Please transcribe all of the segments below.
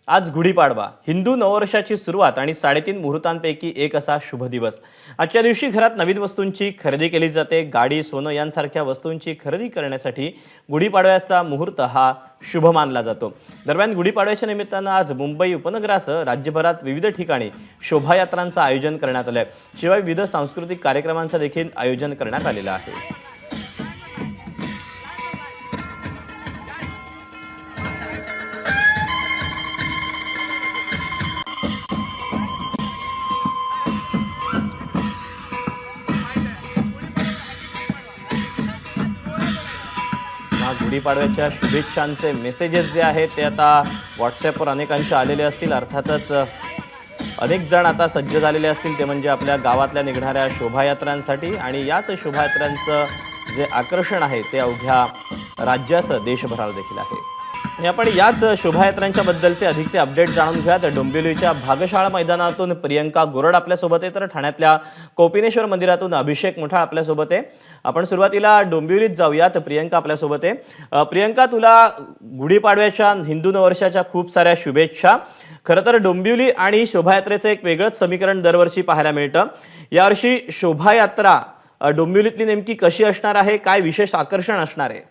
आज गुढीपाडवा, हिंदू नववर्षाची सुरुवात आणि 3.5 मुहूर्तांपैकी एक असा शुभ दिवस। आजच्या दिवशी घरात नवीन वस्तूंची खरेदी केली जाते। गाडी, सोनं यांसारख्या वस्तूंची खरेदी करण्यासाठी गुढीपाडव्याचा मुहूर्त हा शुभ मानला जातो। दरम्यान गुढीपाडव्याच्या निमित्तानं आज मुंबई उपनगरासह राज्यभरात विविध ठिकाणी शोभायात्रांचं आयोजन करण्यात आलं आहे। शिवाय विविध सांस्कृतिक कार्यक्रमांचं देखील आयोजन करण्यात आलेलं आहे। गुढीपाडव्याच्या शुभेच्छांचे मेसेजेस जे आहेत ते आता व्हॉट्सॲपवर अनेकांचे आलेले असतील। अर्थातच अनेक जण आता सज्ज झालेले असतील, ते म्हणजे आपल्या गावातल्या निघणाऱ्या शोभायात्रांसाठी। आणि याच शोभायात्रांचं जे आकर्षण आहे ते अवघ्या राज्यासह देशभराला देखील आहे। आणि आपण याच शोभायात्रांच्या बद्दलचे अधिकचे अपडेट जाणून घेऊया। तर डोंबिवलीच्या भागशाळा मैदानातून प्रियंका गोरड आपल्यासोबत आहे, तर ठाण्यातल्या कोपिनेश्वर मंदिरातून अभिषेक मुठाळ आपल्यासोबत आहे। आपण सुरुवातीला डोंबिवलीत जाऊया, तर प्रियंका आपल्यासोबत आहे। प्रियंका, तुला गुढीपाडव्याच्या, हिंदू नववर्षाच्या खूप साऱ्या शुभेच्छा। खरं तर डोंबिवली आणि शोभायात्रेचं एक वेगळंच समीकरण दरवर्षी पाहायला मिळतं। यावर्षी शोभायात्रा डोंबिवलीतली नेमकी कशी असणार आहे, काय विशेष आकर्षण असणार आहे?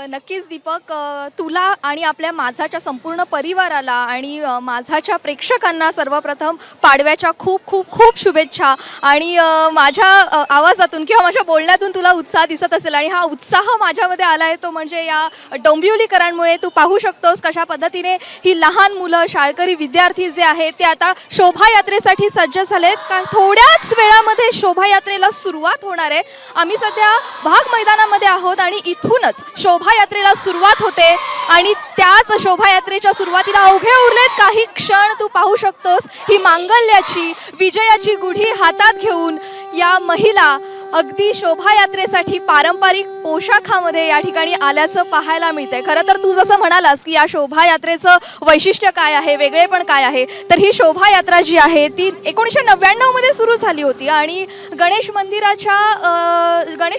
नक्कीच दीपक, तुला आणि आपल्या माझाच्या संपूर्ण परिवाराला आणि माझाच्या प्रेक्षकांना सर्वप्रथम पाडव्याच्या खूप खूप खूप शुभेच्छा। आणि माझ्या आवाजातून किंवा माझ्या बोलण्यातून तुला उत्साह दिसत असेल, आणि हा उत्साह माझ्यामध्ये आला आहे तो म्हणजे या डोंबिवलीकरांमुळे। तू पाहू शकतोस कशा पद्धतीने ही लहान मुलं, शाळकरी विद्यार्थी जे आहेत ते आता शोभायात्रेसाठी सज्ज झालेत। का थोड्याच वेळामध्ये शोभायात्रेला सुरुवात होणार आहे। आम्ही सध्या भाग मैदानामध्ये आहोत आणि इथूनच शोभायात्रेला सुरुवात होते। आणि त्याच शोभायात्रेच्या सुरुवातीला अवघे उरलेत काही क्षण। तू पाहू शकतोस ही मांगल्याची, विजयाची गुढी हातात घेऊन या महिला अगदी शोभायात्रेसाठी पारंपरिक पोशाखामध्ये या ठिकाणी आल्याचं पाहायला मिळतंय। खरं तर तू जसं म्हणालास की या शोभायात्रेचं वैशिष्ट्य काय आहे, वेगळेपण काय आहे, तर ही शोभायात्रा जी आहे ती 1999 मध्ये सुरू झाली होती आणि गणेश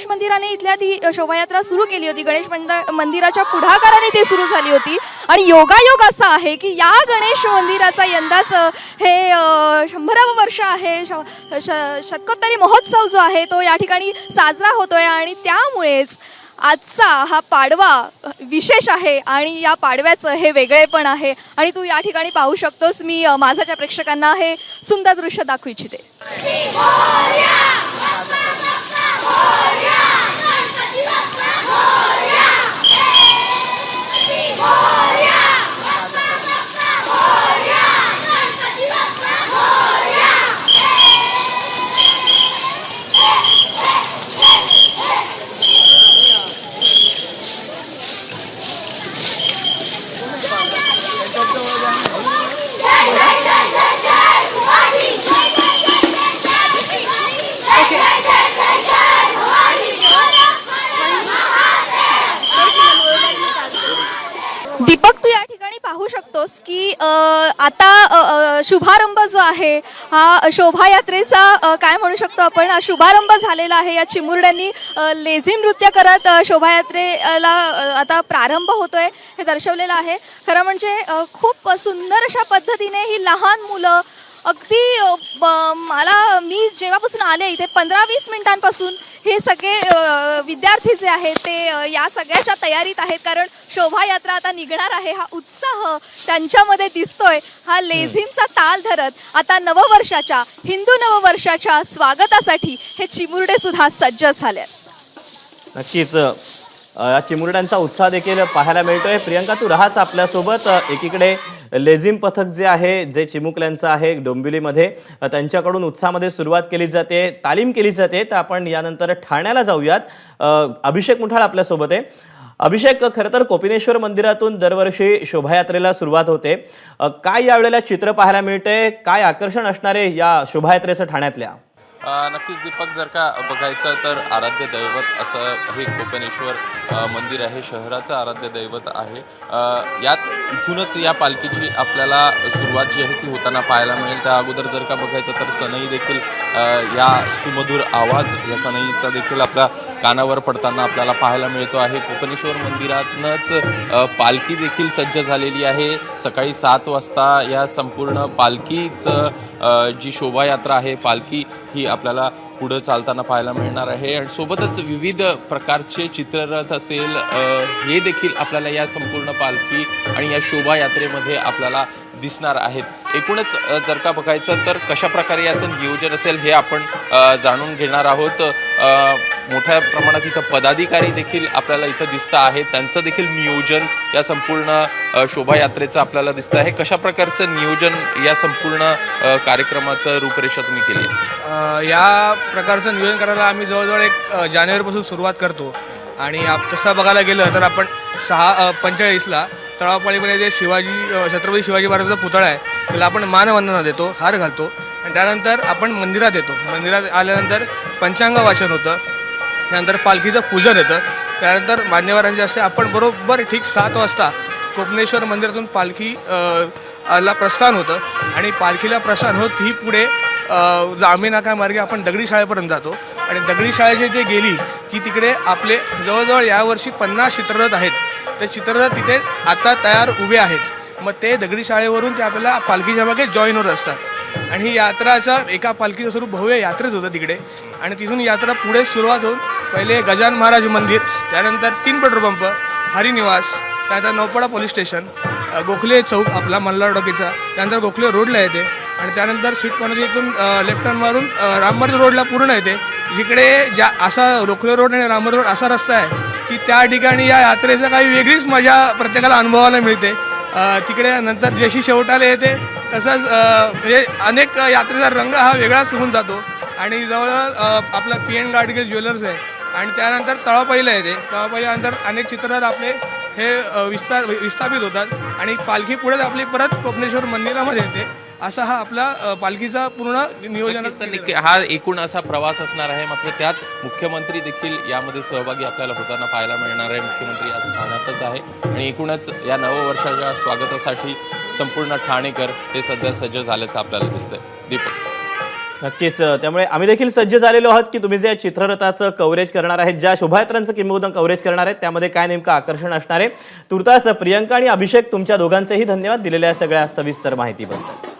मंदिराने इथल्या ती शोभायात्रा सुरू केली होती। गणेश मंदिराच्या पुढाकाराने ती सुरू झाली होती। आणि योगायोग असा आहे की या गणेश मंदिराचा यंदाचं हे 100वे वर्ष आहे। शतकोत्तरी महोत्सव जो आहे तो या ठिकाणी साजरा होतोय आणि त्यामुळेच आजचा हा पाडवा विशेष आहे आणि या पाडव्याचं हे वेगळेपण आहे। आणि तू या ठिकाणी पाहू शकतोस, मी माझ्या प्रेक्षकांना हे सुंदर दृश्य दाखवू इच्छिते। दीपक, तू या ठिकाणी पाहू शकतोस की आता शुभारंभ जो आहे हा शोभायात्रेचा काय म्हणू शकतो आपण, शुभारंभ झालेला आहे। या चिमुरड्यांनी लेझिम नृत्य करत शोभायात्रेला आता प्रारंभ होतोय हे दर्शवलेलं आहे। खरं म्हणजे खूप सुंदर अशा पद्धतीने ही लहान मुलं अगदी मी जेव्हापासून आले इथे 15-20 मिनिटांपासून हे सगळे विद्यार्थी जे आहेत ते या सगळ्याच्या तयारीत आहेत, कारण शोभायात्रा आता निघणार आहे। हा उत्साह त्यांच्यामध्ये दिसतोय। हा लेझिमचा ताल धरत आता नववर्षाच्या, हिंदू नववर्षाच्या स्वागतासाठी हे चिमुरडे सुद्धा सज्ज झाले। नक्कीच या चिमुरड्यांचा उत्साह देखील पाहायला मिळतोय। प्रियंका, तू राहाच आपल्यासोबत। एकीकडे लेझिम पथक जे आहे, जे चिमुकल्यांचं आहे डोंबिवलीमध्ये, त्यांच्याकडून उत्साहामध्ये सुरुवात केली जाते, तालीम केली जाते। तर आपण यानंतर ठाण्याला जाऊयात। अभिषेक मुठाळ आपल्यासोबत आहे। अभिषेक, खरं तर कोपिनेश्वर मंदिरातून दरवर्षी शोभायात्रेला सुरुवात होते। काय यावेळेला चित्र पाहायला मिळतंय, काय आकर्षण असणार आहे या शोभायात्रेचं ठाण्यातल्या? नक्कीच दीपक, जर का बघायचं तर आराध्य दैवत असं हे कोपिनेश्वर मंदिर आहे, शहराचं आराध्य दैवत आहे। यात इथूनच या पालखीची आपल्याला सुरुवात जी आहे ती होताना पाहायला मिळेल। त्या अगोदर जर का बघायचं तर सनई देखील या सुमधुर आवाज या सनईचा देखील आपला कानावर पडताना आपल्याला पाहायला मिळतो आहे. कोपेनेश्वर मंदिरातनंच पालखी देखील सज्ज झालेली आहे. सकाळी 7 वाजता या संपूर्ण पालखीचं जी शोभायात्रा आहे पालखी ही आपल्याला पुढं चालताना पाहायला मिळणार आहे. आणि सोबतच विविध प्रकारचे चित्ररथ असेल हे देखील आपल्याला या संपूर्ण पालखी आणि या शोभायात्रेमध्ये आपल्याला दिसणार आहेत. एकूणच जर का बघायचं तर कशा प्रकारे याचं नियोजन असेल हे आपण जाणून घेणार आहोत. मोठ्या प्रमाणात इथं पदाधिकारी देखील आपल्याला इथं दिसत आहेत. त्यांचं देखील नियोजन या संपूर्ण शोभायात्रेचं आपल्याला दिसतं आहे. कशा प्रकारचं नियोजन या संपूर्ण कार्यक्रमाचं रूपरेषा तुम्ही केली? या प्रकारचं नियोजन करायला आम्ही जवळजवळ 1 जानेवारीपासून सुरुवात करतो. आणि तसं बघायला गेलं तर आपण 6:45ला तळावपाळीमध्ये जे छत्रपती शिवाजी महाराजांचा पुतळा आहे त्याला आपण मानवंदना देतो, हार घालतो. आणि त्यानंतर आपण मंदिरात येतो. मंदिरात आल्यानंतर पंचांग वाचन होतं. त्यानंतर पालखीचं पूजन येतं. त्यानंतर मान्यवरांचे असते. आपण बरोबर ठीक 7 वाजता कोपेनेश्वर मंदिरातून पालखी ला प्रस्थान होतं. आणि पालखीला प्रस्थान होत ही पुढे जांभे नाका मार्गे आपण दगडी शाळेपर्यंत जातो. आणि दगडी शाळेचे जे गेली की तिकडे आपले जवळजवळ यावर्षी 50 चित्ररथ आहेत. ते चित्ररथ तिथे आता तयार उभे आहेत. मग ते दगडी शाळेवरून ते आपल्याला पालखीच्या मागे जॉईन होत असतात. आणि ही यात्राचा एका पालखीचं स्वरूप भव्य यात्रेत होतं तिकडे. आणि तिथून यात्रा पुढे सुरुवात होऊन पहिले गजानन महाराज मंदिर, त्यानंतर 3 पेट्रोल पंप, हरिनिवास, त्यानंतर नौपाडा पोलीस स्टेशन, गोखले चौक आपला मल्हार डॉकीचा, त्यानंतर गोखले रोडला येते. आणि त्यानंतर स्वीट कॉर्नरच्या इथून लेफ्ट टर्न मारून राममंदिर रोडला पूर्ण येते. जिकडे असा गोखले रोड आणि राममंदिर रोड असा रस्ता आहे की त्या ठिकाणी या यात्रेचं काही वेगळीच मजा प्रत्येकाला अनुभवायला मिळते. तिकडे नंतर जशी शेवटाला येते तसंच म्हणजे अनेक यात्रेचा रंग हा वेगळाच होऊन जातो. आणि जवळजवळ आपला PN गाडगिल ज्वेलर्स आहे. आणि त्यानंतर तळावपाळीला येते. तळावपाळीनंतर अनेक चित्ररथ आपले हे विस्थापित होतात. आणि पालखी पुढेच आपली परत कोपेनेश्वर मंदिरामध्ये येते. असा हा आपला पालखीचा पूर्ण नियोजन. हा एकूण असा प्रवास असणार आहे. मात्र त्यात मुख्यमंत्री देखील यामध्ये सहभागी आपल्याला होताना पाहायला मिळणार आहे. मुख्यमंत्री या स्थानातच आहे. आणि एकूणच या नववर्षाच्या स्वागतासाठी संपूर्ण ठाणेकर हे सध्या सज्ज झाल्याचं आपल्याला दिसतंय. दीपक, नक्कीच. त्यामुळे आम्ही देखील सज्ज झालेलो आहोत की तुम्ही जे चित्ररथाचं कव्हरेज करणार आहेत, ज्या शोभायात्रांचं किंबहुना कव्हरेज करणार आहेत, त्यामध्ये काय नेमकं आकर्षण असणार आहे. तुर्तास प्रियंका आणि अभिषेक तुमच्या दोघांचेही धन्यवाद दिलेल्या सगळ्या सविस्तर माहितीबद्दल.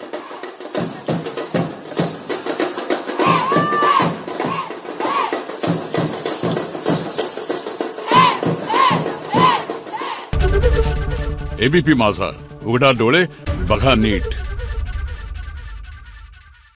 ABP माझा, उघडा डोळे बघा नीट.